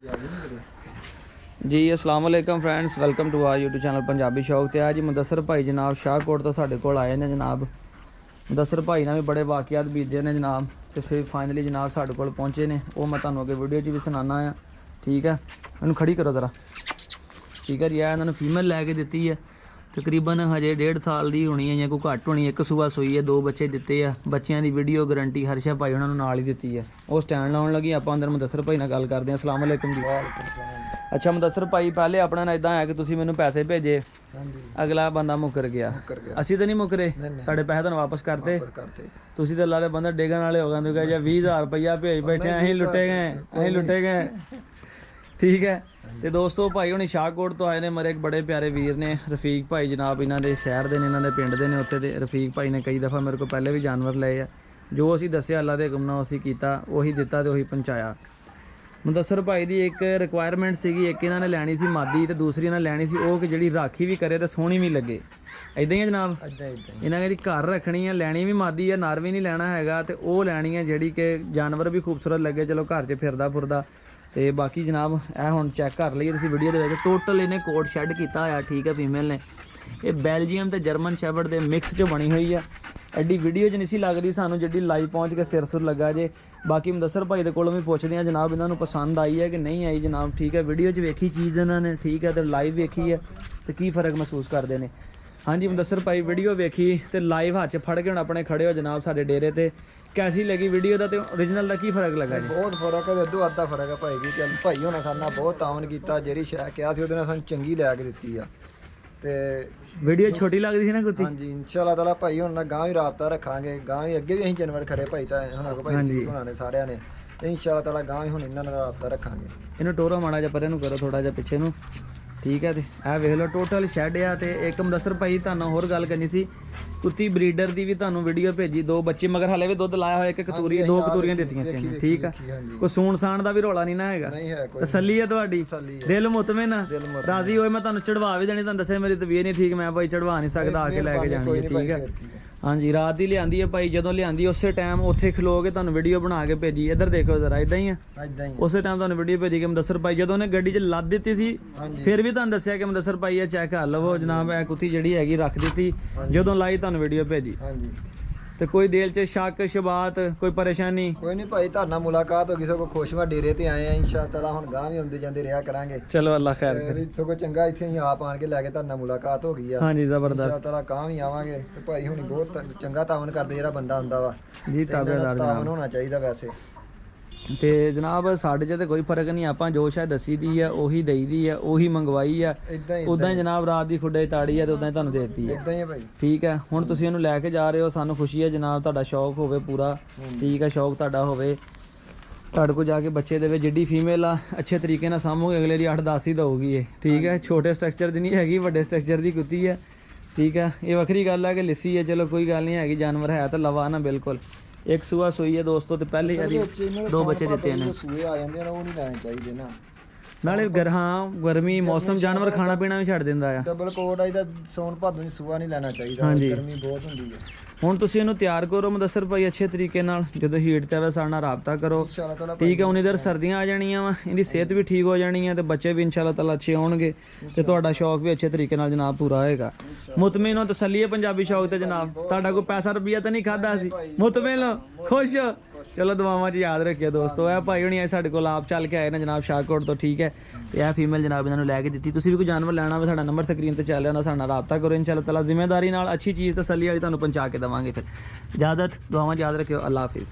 जी अस्सलाम वालेकुम friends, welcome to our YouTube channel Punjabi Shauq. तो आज मुदस्सर भाई जनाब शाहकोट तो साढ़े कोल आए ने जनाब। मुदस्सर भाई ने भी बड़े वाक़ियात बीते ने जनाब, तो फिर फाइनली जनाब साढ़े कोल पहुँचे ने। वो मैं तुहानू अगे वीडियो च भी सुनाना है, ठीक है। इन्हूं खड़ी करो ज़रा, ठीक है जी। इन्होंने फीमेल लैके दी है, तकरीबन हजे 1.5 साल की होनी है या कोई घट होनी है। एक सूबा सूई है, 2 बच्चे दिते है। बच्चों की वीडियो गारंटी हर शे भाई उन्होंने नाल ही दी है। वो स्टैंड लाने लगी, आप अंदर मुदस्सर भाई नाल गल करते हैं। अस्सलाम वालेकुम जी। अच्छा मुदस्सर भाई, पहले अपना ना इदा है कि तुसीं मैनूं पैसे भेजे, अगला बंदा मुकर गया। असीं तो नहीं मुकरे, साढ़े पैसे तुहानूं वापस करते। तुसीं तो लाले बंदा डिगन वाले हो गए, तो 20,000 रुपया भेज बैठे, असीं लुटे गए, ठीक है। तो दोस्तों भाई हुणी शाहकोट तो आए ने, मेरे एक बड़े प्यारे वीर ने रफीक भाई जनाब, इन्हों के शहर के इन्हों के पिंड के ने उत्थे दे। रफीक भाई ने कई दफ़ा मेरे को पहले भी जानवर लए है, जो असीं दस्सिया अल्लाह के हुक्म नाल असीं कीता, उही दिता तो उही पहुँचाया। मुदस्सर भाई की एक रिक्वायरमेंट सीगी, एक इन्होंने लैनी सी मादी, तो दूसरी इन्होंने लैनी सी वो कि जिहड़ी राखी भी करे तो सोहनी भी लगे। इदां ही है जनाब, इन्होंने जी घर रखनी है, लैनी भी मादी है, नर भी नहीं लैना हैगा, तो वो लैनी है जिहड़ी कि जानवर भी खूबसूरत लगे, चलो घर च फिरदा फुरदा। तो बाकी जनाब यह हुण चैक कर लीए तुसीं वीडियो दे विच, टोटल इन्हें कोट शैड किया होया, ठीक है। फीमेल ने ये बैल्जियम तो जर्मन शैफर्ड के मिक्स च बनी हुई है। एड्डी वीडियो च नहीं सी लग रही सानू, जिहड़ी लाइव पहुँच के सिर सुर लगा जे। बाकी मुदस्सर भाई दे कोलों भी पुछदे हैं जनाब, इन्होंने पसंद आई है कि नहीं आई जनाब, ठीक है। वीडियो च वेखी चीज़ इन्होंने, ठीक है, तो लाइव वेखी है तो की फ़र्क महसूस करते हैं। हाँ जी मुदस्सर भाई, वीडियो वेखी तो लाइव हाथ च फड़ के हुण अपने खड़े हो जनाब साडे डेरे ते, कैसी लगी वीडियो का तो ओरिजिनल का की फर्क लगा जी? बहुत फर्क है, अद्धो अद्धा फर्क है भाई की। चल भाई होना सारे नाल बहुत तावन किया, ਜਿਹੜੀ शै ਕਿਹਾ ਸੀ ਉਹਦੇ ਨਾਲ ਸਾਨੂੰ ਚੰਗੀ ਲੈ ਕੇ ਦਿੱਤੀ ਆ। ਤੇ वीडियो छोटी लगती थी ना कुत्ती? हाँ जी इंशाअल्लाह ताला भाई हुण गां भी राबता रखांगे, गां भी अगे भी ਅਸੀਂ जानवर खरे भाई ਤਾਂ ਹੁਣਾਂ ਕੋ ਭਾਈ ਹੁਣਾਂ ਨੇ ਸਾਰਿਆਂ ਨੇ, ਤੇ इंशाअल्लाह ताला गां भी ਹੁਣ ਇਹਨਾਂ ਨਾਲ ਰਾਬਤਾ ਰੱਖਾਂਗੇ। ਇਹਨੂੰ ਟੋਰੋ ਮਾੜਾ ਜਿਹਾ ਪਰੇ ਨੂੰ ਕਰੋ, ਥੋੜਾ ਜਿਹਾ ਪਿੱਛੇ ਨੂੰ, ठीक है। तो यह वेख लो टोटल शैड आ। तो एक मुदस्सर भाई तुहानूं होर गल करनी सी, कुत्ती ब्रीडर की भी तुहानूं वीडियो भेजी, 2 बच्चे मगर हाले भी दुध लाया होया, एक कतूरी 2 कतूरियां दित्तियां सी, ठीक है। कोई सूण साण का भी रौला नहीं ना हैगा, तसल्ली है तुहाडी, दिल मुतमिन राजी होए। मैं तुहानूं चढ़वा भी देनी, तुहानूं दस्सिया मेरी तबीयत नहीं ठीक, मैं भाई चढ़वा नहीं सकदा, आके लैके जानी है, ठीक है। हाँ जी रात की लियांदी है भाई, जदों लियांदी उस टाइम उत्थे खलो के तुहानूं वीडियो बना के भेजी। इधर देखो जरा, इदां ही है, उस टाइम तुहानूं वीडियो भेजी कि मुदस्सर भाई जदों ने गड्डी च लद दित्ती सी, फिर भी तुहानूं दस्सिया कि मुदस्सर भाई चैक कर लवो जनाब, यह कुत्ती जिहड़ी हैगी रख दी, जदों लाई तुहानूं वीडियो भेजी। तो कोई दिल च शक शबात कोई परेशानी कोई नहीं भाई, तुहाडे नाल मुलाकात हो गई, सगों खुशवा डेरे ते आए हैं। इंशाअल्लाह ताला हुण गां भी आउंदे जांदे रहा करांगे। चलो अल्लाह खैर करे, सगों चंगा इत्थे ही आप आण के लैके तुहाडे नाल मुलाकात हो गई है। हाँ जी जबरदस्त, इंशाअल्लाह ताला गां भी आवांगे। ते भाई हुणी बहुत चंगा तावन करदे, जिहड़ा बंदा हुंदा वा जी ताबेदार तावन होना चाहिए वैसे। तो जनाब साढ़े च तो कोई फर्क नहीं, आप जो शायद दसी दी है उही दई दी है, उही मंगवाई है, उदा ही जनाब रात की खुडे ताड़ी है तो उदा ही तुहानूं देती है, ठीक है। हुण तुसीं इहनूं लैके जा रहे हो, सानूं खुशी है जनाब, तुहाडा शौक होवे पूरा, ठीक है, शौक तुहाडा होवे, तुहाडे कोल जाके बच्चे देवे। जिड्डी फीमेल आ अच्छे तरीके नाल सामोगे, अगले दी 8-10 ही दऊगी ये, ठीक है। छोटे स्ट्रक्चर की नहीं हैगी, वड्डे स्ट्रक्चर की कुत्ती है, ठीक है। ये वक्री गल है कि लिस्सी है, चलो कोई गल नहीं हैगी, जानवर है तो लवा ना बिल्कुल। एक सूआ सूई है दोस्तों, तो पहले यारी 2 बच्चे दिते हैं। सूए आ जांदे ने, वो नहीं लेने चाहिए ना, नाले हाँ गर्मी मौसम जानवर खाना पीना भी छड़ दिंदा है। डबल कोट आई दा सोन भादों दी सूआ नहीं लेना चाहिए, गर्मी बहुत हुंदी है। ਹੁਣ ਤੁਸੀਂ ਇਹਨੂੰ ਤਿਆਰ ਕਰੋ ਮੁਦੱਸਰ ਭਾਈ ਅੱਛੇ ਤਰੀਕੇ ਨਾਲ, ਜਦੋਂ ਹੀਟ ਤੇ ਆਵੇ ਸਾਡੇ ਨਾਲ ਰਾਬਤਾ ਕਰੋ, ਠੀਕ ਹੈ। ਉਨੀ ਦੇਰ ਸਰਦੀਆਂ ਆ ਜਾਣੀਆਂ ਵਾ, ਇਹਦੀ ਸਿਹਤ ਵੀ ਠੀਕ ਹੋ ਜਾਣੀ ਹੈ, ਤੇ ਬੱਚੇ ਵੀ ਇਨਸ਼ਾਅੱਲਾ ਤਾਲਾ ਅੱਛੇ ਹੋਣਗੇ, ਤੇ ਤੁਹਾਡਾ ਸ਼ੌਕ ਵੀ ਅੱਛੇ ਤਰੀਕੇ ਨਾਲ ਜਨਾਬ ਪੂਰਾ ਹੋਏਗਾ। ਮੁਤਮਿਨ ਹੋ, ਤਸੱਲੀ ਹੈ ਪੰਜਾਬੀ ਸ਼ੌਕ ਤੇ ਜਨਾਬ, ਤੁਹਾਡਾ ਕੋਈ ਪੈਸਾ ਰੁਪਈਆ ਤਾਂ ਨਹੀਂ ਖਾਦਾ ਸੀ, ਮੁਤਮਿਨ ਹੋ, खुश हो। चलो दुआवां च याद रखियो दोस्तों। यह भाई हुणी साडे कोल आप चल के आए ना जनाब शाहकोट तो, ठीक है। तो यह फीमेल जनाब इन्होंने लैके दी। तुसीं भी कोई जानवर लैना होवे, साडा नंबर स्क्रीन ते चल रहा, साडे नाल राबता करो, इंशाअल्लाह ताला जिम्मेदारी नाल अच्छी चीज़ तसल्ली वाली तुहानूं पहुंचा के देवांगे। फिर इजाजत, दुआवां च याद रखियो, अल्लाह हाफिज़।